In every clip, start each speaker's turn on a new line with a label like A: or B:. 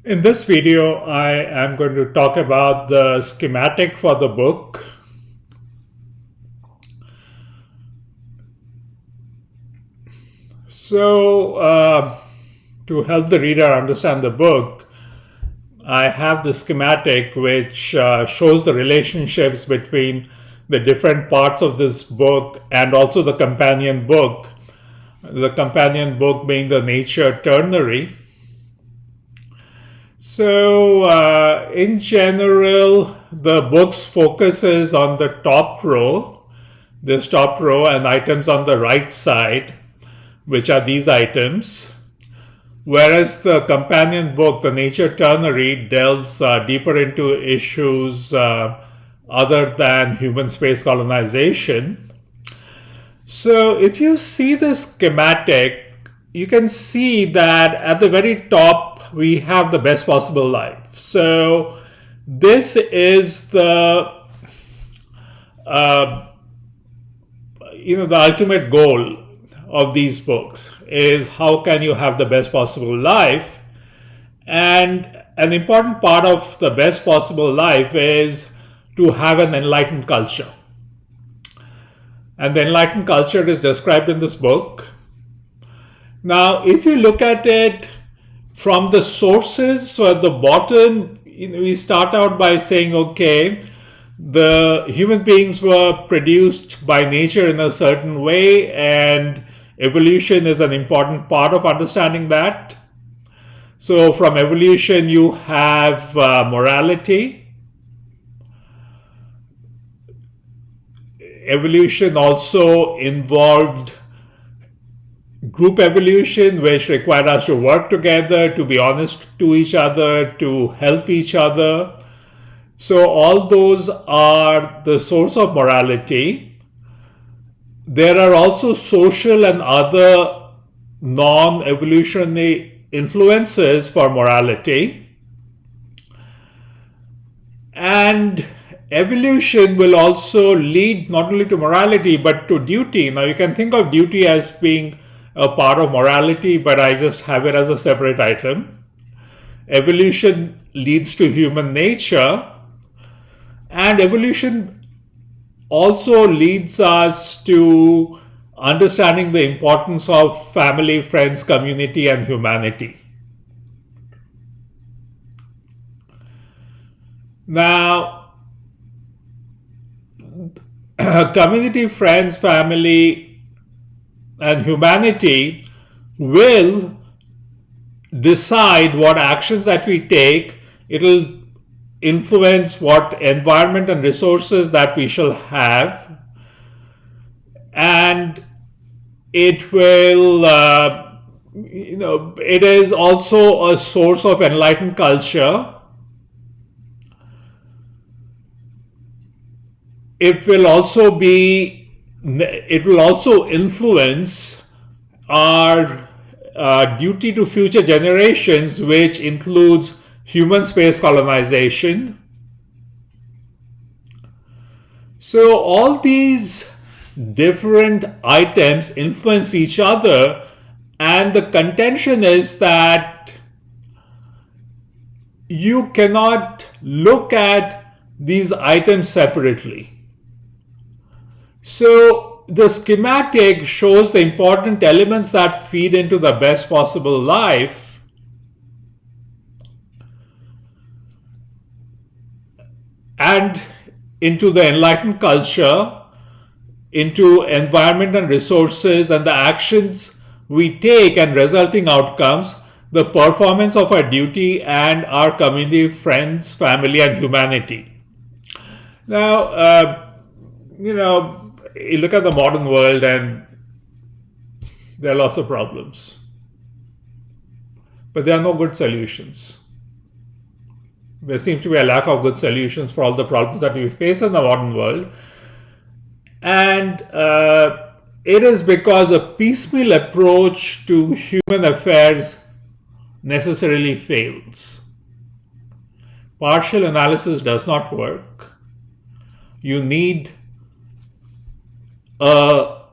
A: In this video, I am going to talk about the schematic for the book. So, to help the reader understand the book, I have the schematic which shows the relationships between the different parts of this book and also the companion book. The companion book being the Nature Ternary. So, in general, the book's focus is on the top row, this top row, and items on the right side, which are these items. Whereas the companion book, the Nature Ternary, delves deeper into issues other than human space colonization. So if you see the schematic, you can see that at the very top, we have the best possible life. So this is the the ultimate goal of these books is how can you have the best possible life. And an important part of the best possible life is to have an enlightened culture. And the enlightened culture is described in this book. Now, if you look at it from the sources, so at the bottom, we start out by saying, okay, the human beings were produced by nature in a certain way, and evolution is an important part of understanding that. So from evolution, you have morality. Evolution also involved group evolution, which required us to work together, to be honest to each other, to help each other. So all those are the source of morality. There are also social and other non-evolutionary influences for morality. And evolution will also lead not only to morality but to duty. Now you can think of duty as being a part of morality, but I just have it as a separate item. Evolution leads to human nature, and evolution also leads us to understanding the importance of family, friends, community, and humanity. Now, community, friends, family, and humanity will decide what actions that we take. It will influence what environment and resources that we shall have, and it will it is also a source of enlightened culture. It will also influence our duty to future generations, which includes human space colonization. So all these different items influence each other, and the contention is that you cannot look at these items separately. So the schematic shows the important elements that feed into the best possible life. And into the enlightened culture, into environment and resources, and the actions we take and resulting outcomes, the performance of our duty, and our community, friends, family, and humanity. Now, you look at the modern world and there are lots of problems, but there are no good solutions. There seems to be a lack of good solutions for all the problems that we face in the modern world. And it is because a piecemeal approach to human affairs necessarily fails. Partial analysis does not work. You need a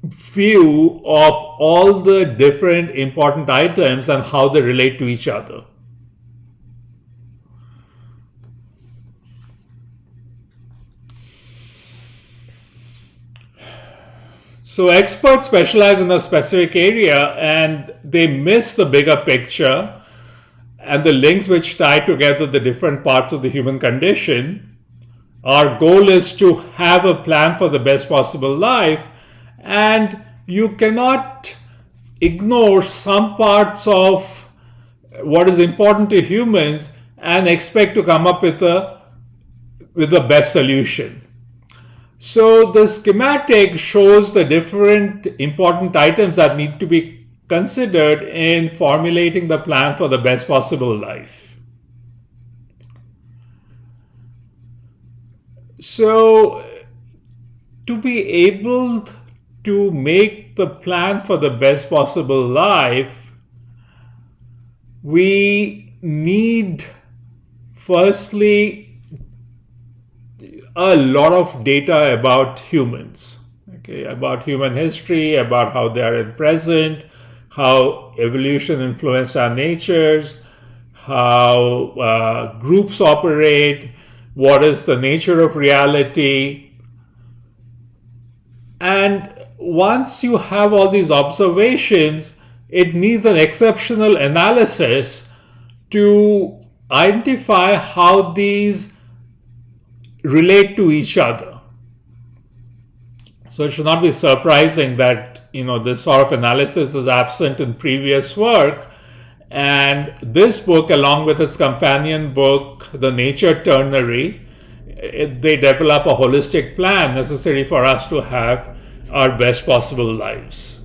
A: view of all the different important items and how they relate to each other. So experts specialize in a specific area and they miss the bigger picture and the links which tie together the different parts of the human condition. Our goal is to have a plan for the best possible life, and you cannot ignore some parts of what is important to humans and expect to come up with the best solution. So the schematic shows the different important items that need to be considered in formulating the plan for the best possible life. So to be able to make the plan for the best possible life, we need firstly a lot of data about humans, about human history, about how they are at present, how evolution influenced our natures, how groups operate, what is the nature of reality. And once you have all these observations, it needs an exceptional analysis to identify how these relate to each other. So it should not be surprising that this sort of analysis is absent in previous work, and this book, along with its companion book, the Nature Ternary, they develop a holistic plan necessary for us to have our best possible lives.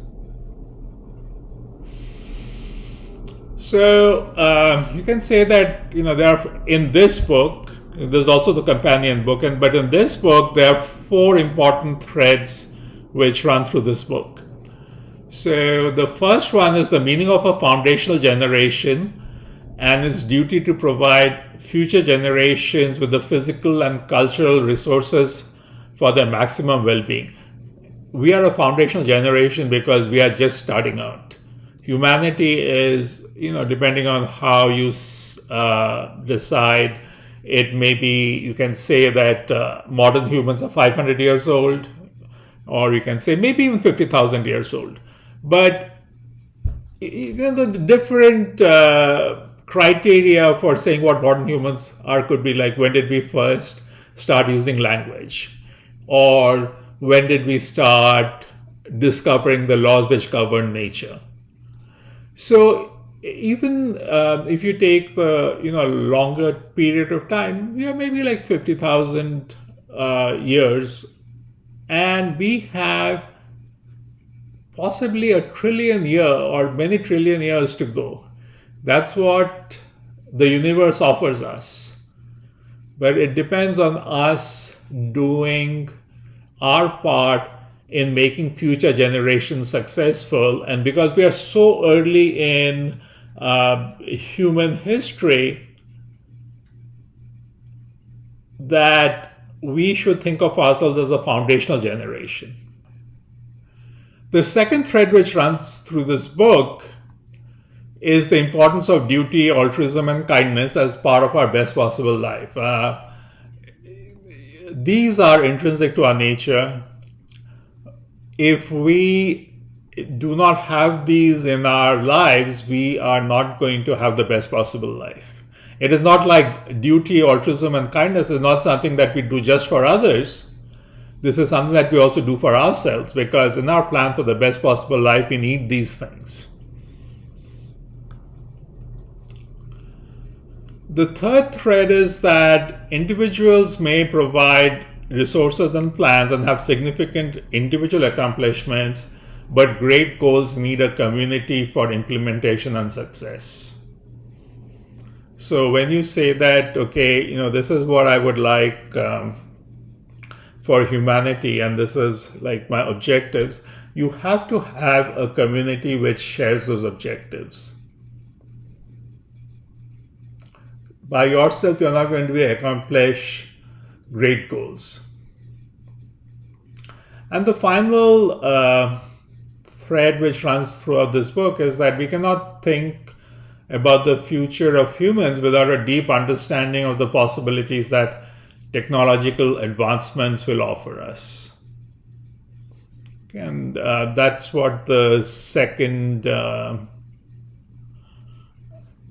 A: So you can say that there are, in this book, there's also the companion book, but in this book there are 4 important threads which run through this book. So the first one is the meaning of a foundational generation and its duty to provide future generations with the physical and cultural resources for their maximum well-being. We are a foundational generation because we are just starting out. Humanity is, depending on how you decide, it may be, you can say that modern humans are 500 years old, or you can say maybe even 50,000 years old. But the different criteria for saying what modern humans are could be like, when did we first start using language? Or when did we start discovering the laws which govern nature? So even if you take the longer period of time, we are maybe like 50,000 years, and we have possibly 1 trillion year or many trillion years to go. That's what the universe offers us. But it depends on us doing our part in making future generations successful. And because we are so early in human history, that we should think of ourselves as a foundational generation. The second thread which runs through this book is the importance of duty, altruism, and kindness as part of our best possible life. These are intrinsic to our nature. If we do not have these in our lives, we are not going to have the best possible life. It is not like duty, altruism, and kindness is not something that we do just for others. This is something that we also do for ourselves, because in our plan for the best possible life, we need these things. The third thread is that individuals may provide resources and plans and have significant individual accomplishments, but great goals need a community for implementation and success. So when you say that, okay, this is what I would like for humanity, and this is like my objectives, you have to have a community which shares those objectives. By yourself, you're not going to accomplish great goals. And the final thread which runs throughout this book is that we cannot think about the future of humans without a deep understanding of the possibilities that technological advancements will offer us. And that's what the second,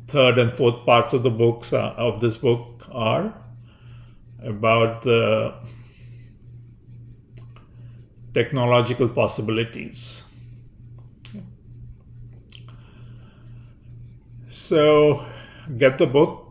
A: third, and fourth parts of the books of this book are about the technological possibilities. So get the book.